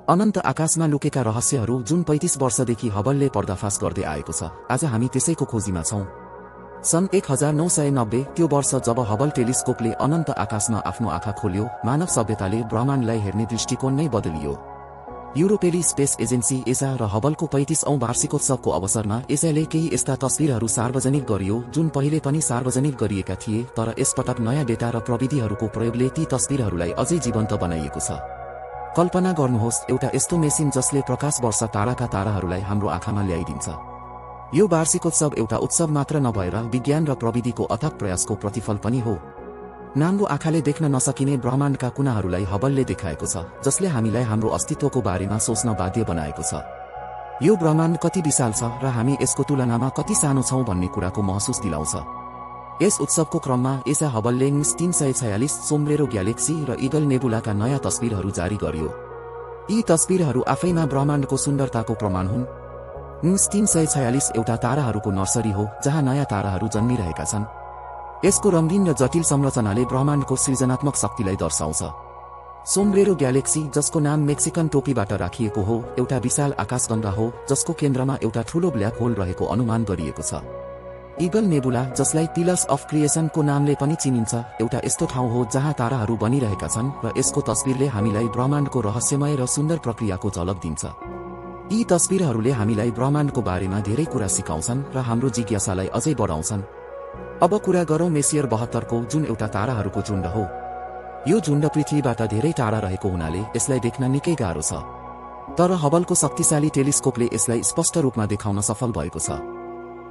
अनन्त आकाशमा लुकेका रहस्यहरू जुन 35 वर्षदेखि हबलले पर्दाफास गर्दै आएको छ, आज हामी त्यसैको खोजीमा छौं। सन् 1990 त्यो वर्ष जब हबल टेलिस्कोपले अनन्त आकाशमा आफ्नो आँखा खोल्यो, मानव सभ्यताले ब्रह्माण्डलाई हेर्ने दृष्टिकोण नै बदलियो। युरोपेली स्पेस एजेन्सी एसा र हबलको 35औं वार्षिकोत्सवको अवसरमा एसाले केही यस्ता तस्बिरहरू सार्वजनिक गरियो जुन पहिले पनि सार्वजनिक गरिएका थिए, तर यसपटक नयाँ डेटा र प्रविधिहरूको प्रयोगले ती तस्बिरहरूलाई अझै जीवन्त बनाइएको छ। कल्पना गर्नुहोस्, एउटा यस्तो मेसिन जसले प्रकाश वर्ष टाढाका ताराहरूलाई हाम्रो आँखामा ल्याइदिन्छ। यो वार्षिकोत्सव एउटा उत्सव मात्र नभएर विज्ञान र प्रविधिको अथक प्रयासको प्रतिफल पनि हो। नाङ्गो आँखाले देख्न नसकिने ब्रह्माण्डका कुनाहरूलाई हबलले देखाएको छ, जसले हामीलाई हाम्रो अस्तित्वको बारेमा सोच्न बाध्य बनाएको छ। यो ब्रह्माण्ड कति विशाल छ र हामी यसको तुलनामा कति सानो छौं भन्ने कुराको महसुस दिलाउँछ। यस उत्सवको क्रममा एसा हबलले 346 सोम्ब्रेरो ग्यालेक्सी र ईगल नेबुलाका नयाँ तस्बिरहरू जारी गर्यो। यी तस्बिरहरू आफैमा ब्रह्माण्डको सुन्दरताको प्रमाण हुन्। 346 एउटा ताराहरूको नर्सरी हो जहाँ नयाँ ताराहरू जन्मिरहेका छन्। यसको रङ्गीन र जटिल संरचनाले ब्रह्माण्डको सृजनात्मक शक्तिलाई दर्शाउँछ। सोम्ब्रेरो ग्यालेक्सी, जसको नाम मेक्सिकन टोपीबाट राखिएको हो, एउटा विशाल आकाशगङ्गा हो जसको केन्द्रमा एउटा ठूलो ब्ल्याक होल रहेको अनुमान गरिएको छ। ईगल नेबुला, जसलाई पिलर्स अफ क्रिएसनको नामले पनि चिनिन्छ, एउटा यस्तो ठाउँ हो जहाँ ताराहरू बनिरहेका छन् र यसको तस्बिरले हामीलाई ब्रह्माण्डको रहस्यमय र सुन्दर प्रक्रियाको झलक दिन्छ। यी तस्बिरहरूले हामीलाई ब्रह्माण्डको बारेमा धेरै कुरा सिकाउँछन् र हाम्रो जिज्ञासालाई अझै बढाउँछन्। अब कुरा गरौँ मेसियर 72 को, जुन एउटा ताराहरूको झुण्ड हो। यो झुण्ड पृथ्वीबाट धेरै टाढा रहेको हुनाले यसलाई देख्न निकै गाह्रो छ, तर हबलको शक्तिशाली टेलिस्कोपले यसलाई स्पष्ट रूपमा देखाउन सफल भएको छ।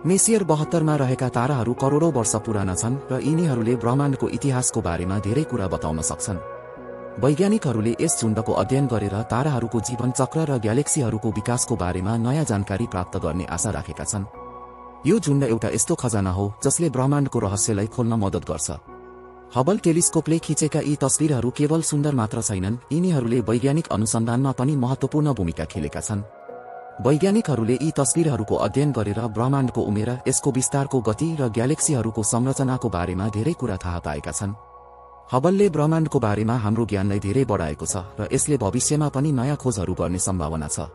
मेसियर 72 मा रहेका ताराहरू करोडौं वर्ष पुराना छन् र यिनीहरूले ब्रह्माण्डको इतिहासको बारेमा धेरै कुरा बताउन सक्छन्। वैज्ञानिकहरूले यस झुण्डको अध्ययन गरेर ताराहरूको जीवन चक्र र ग्यालेक्सीहरूको विकासको बारेमा नयाँ जानकारी प्राप्त गर्ने आशा राखेका छन्। यो झुण्ड एउटा यस्तो खजाना हो जसले ब्रह्माण्डको रहस्यलाई खोल्न मद्दत गर्छ। हबल टेलिस्कोपले खिचेका यी तस्बिरहरू केवल सुन्दर मात्र छैनन्, यिनीहरूले वैज्ञानिक अनुसन्धानमा पनि महत्त्वपूर्ण भूमिका खेलेका छन्। वैज्ञानिकहरूले यी तस्बिरहरूको अध्ययन गरेर ब्रह्माण्डको उमेर, यसको विस्तारको गति र ग्यालेक्सीहरूको संरचनाको बारेमा धेरै कुरा थाहा पाएका छन्। हबलले ब्रह्माण्डको बारेमा हाम्रो ज्ञानलाई धेरै बढाएको छ र यसले भविष्यमा पनि नयाँ खोजहरू गर्ने सम्भावना छ।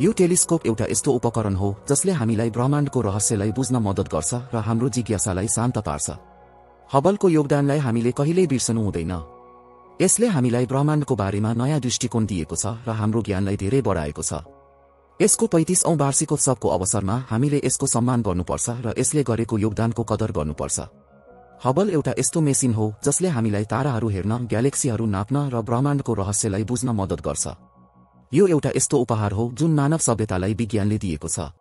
यो टेलिस्कोप एउटा यस्तो उपकरण हो जसले हामीलाई ब्रह्माण्डको रहस्यलाई बुझ्न मद्दत गर्छ र हाम्रो जिज्ञासालाई शान्त पार्छ। हबलको योगदानलाई हामीले कहिल्यै बिर्सनु हुँदैन। यसले हामीलाई ब्रह्माण्डको बारेमा नयाँ दृष्टिकोण दिएको छ र हाम्रो ज्ञानलाई धेरै बढाएको छ। यसको 35औं वार्षिकोत्सवको अवसरमा हामीले यसको सम्मान गर्नुपर्छ र यसले गरेको योगदानको कदर गर्नुपर्छ। हबल एउटा यस्तो मेसिन हो जसले हामीलाई ताराहरू हेर्न, ग्यालेक्सीहरू नाप्न र ब्रह्माण्डको रहस्यलाई बुझ्न मद्दत गर्छ। यो एउटा यस्तो उपहार हो जुन मानव सभ्यतालाई विज्ञानले दिएको छ।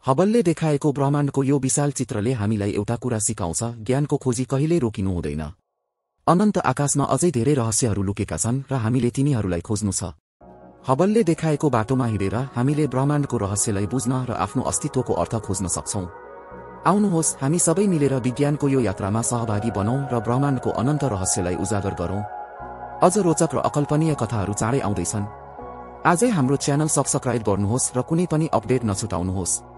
हबलले देखाएको ब्रह्माण्डको यो विशाल चित्रले हामीलाई एउटा कुरा सिकाउँछ, ज्ञानको खोजी कहिल्यै रोकिनु हुँदैन। अनन्त आकाशमा अझै धेरै रहस्यहरू लुकेका छन् र हामीले तिनीहरूलाई खोज्नु छ। हबलले देखाएको बाटोमा हिँडेर हामीले ब्रह्माण्डको रहस्यलाई बुझ्न र आफ्नो अस्तित्वको अर्थ खोज्न सक्छौं। आउनुहोस्, हामी सबै मिलेर विज्ञानको यो यात्रामा सहभागी बनौं र ब्रह्माण्डको अनन्त रहस्यलाई उजागर गरौं। अझ रोचक र अकल्पनीय कथाहरू चाँडै आउँदैछन्। आजै हाम्रो च्यानल सब्स्क्राइब गर्नुहोस् र कुनै पनि अपडेट नछुटाउनुहोस्।